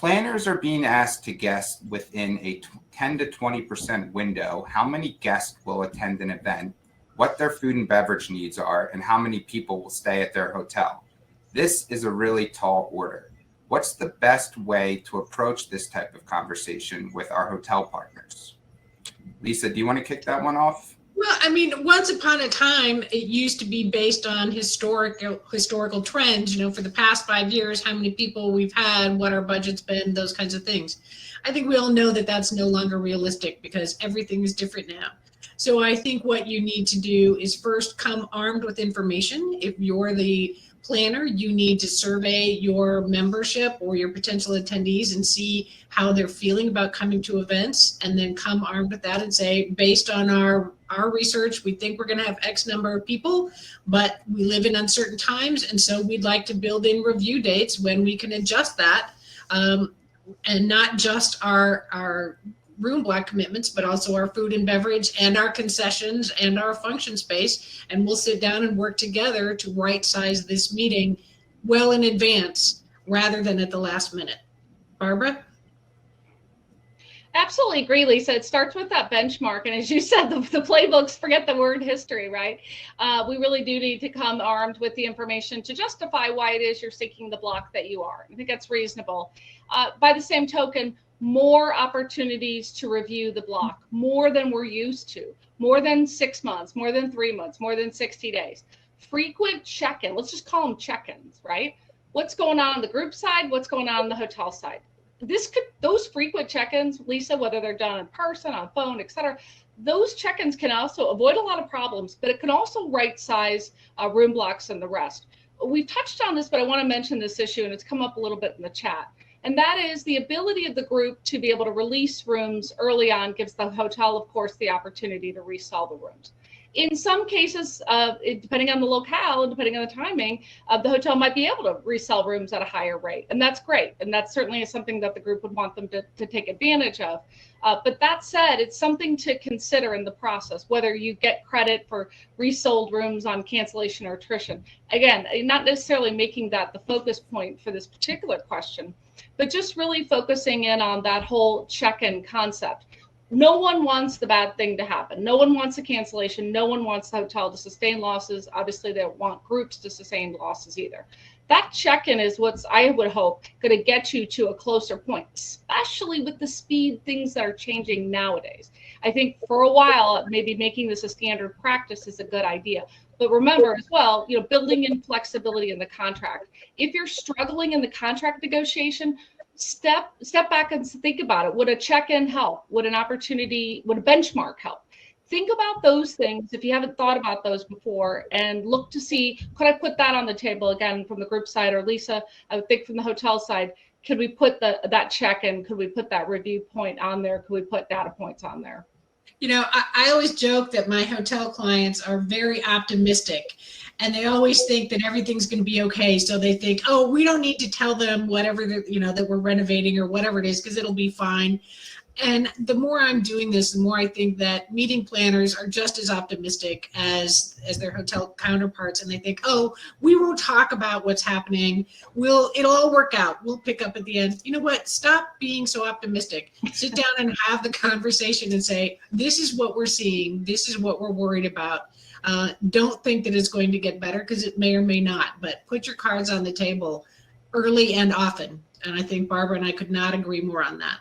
Planners are being asked to guess within a 10 to 20% window how many guests will attend an event, what their food and beverage needs are, and how many people will stay at their hotel. This is a really tall order. What's the best way to approach this type of conversation with our hotel partners? Lisa, do you want to kick that one off? Well, I mean, once upon a time, it used to be based on historical trends, for the past 5 years, how many people we've had, what our budget's been, those kinds of things. I think we all know that that's no longer realistic because everything is different now. So I think what you need to do is first come armed with information. If you're the planner, you need to survey your membership or your potential attendees and see how they're feeling about coming to events, and then come armed with that and say, based on our research, we think we're going to have X number of people, but we live in uncertain times, and so we'd like to build in review dates when we can adjust that, and not just our room block commitments, but also our food and beverage and our concessions and our function space. And we'll sit down and work together to right size this meeting well in advance rather than at the last minute. Barbara? Absolutely agree, Lisa. It starts with that benchmark. And as you said, the playbooks, forget the word history, right? We really do need to come armed with the information to justify why it is you're seeking the block that you are. I think that's reasonable. By the same token, more opportunities to review the block, more than we're used to, more than 6 months, more than 3 months, more than 60 days. Frequent check-in, let's just call them check-ins, right? What's going on the group side? What's going on the hotel side? Those frequent check-ins, Lisa, whether they're done in person, on phone, et cetera, those check-ins can also avoid a lot of problems, but it can also right-size room blocks and the rest. We've touched on this, but I want to mention this issue, and it's come up a little bit in the chat. And that is the ability of the group to be able to release rooms early on gives the hotel, of course, the opportunity to resell the rooms. In some cases, depending on the locale and depending on the timing, the hotel might be able to resell rooms at a higher rate. And that's great. And that certainly is something that the group would want them to take advantage of. But that said, it's something to consider in the process, whether you get credit for resold rooms on cancellation or attrition. Again, not necessarily making that the focus point for this particular question, but just really focusing in on that whole check-in concept. No one wants the bad thing to happen. No one wants a cancellation. No one wants the hotel to sustain losses. Obviously, they don't want groups to sustain losses either. That check-in is what's, I would hope, going to get you to a closer point, especially with the speed things that are changing nowadays. I think for a while, maybe making this a standard practice is a good idea. But remember as well, building in flexibility in the contract. If you're struggling in the contract negotiation, step back and think about it. Would a check-in help? Would a benchmark help? Think about those things if you haven't thought about those before, and look to see, could I put that on the table again from the group side, or Lisa, I would think from the hotel side, could we put that check-in, could we put that review point on there? Could we put data points on there? I always joke that my hotel clients are very optimistic, and they always think that everything's going to be okay. So they think, oh, we don't need to tell them whatever, that we're renovating or whatever it is, because it'll be fine. And the more I'm doing this, the more I think that meeting planners are just as optimistic as their hotel counterparts. And they think, oh, we won't talk about what's happening. It'll all work out. We'll pick up at the end. You know what? Stop being so optimistic. Sit down and have the conversation and say, this is what we're seeing. This is what we're worried about. Don't think that it's going to get better, because it may or may not. But put your cards on the table early and often. And I think Barbara and I could not agree more on that.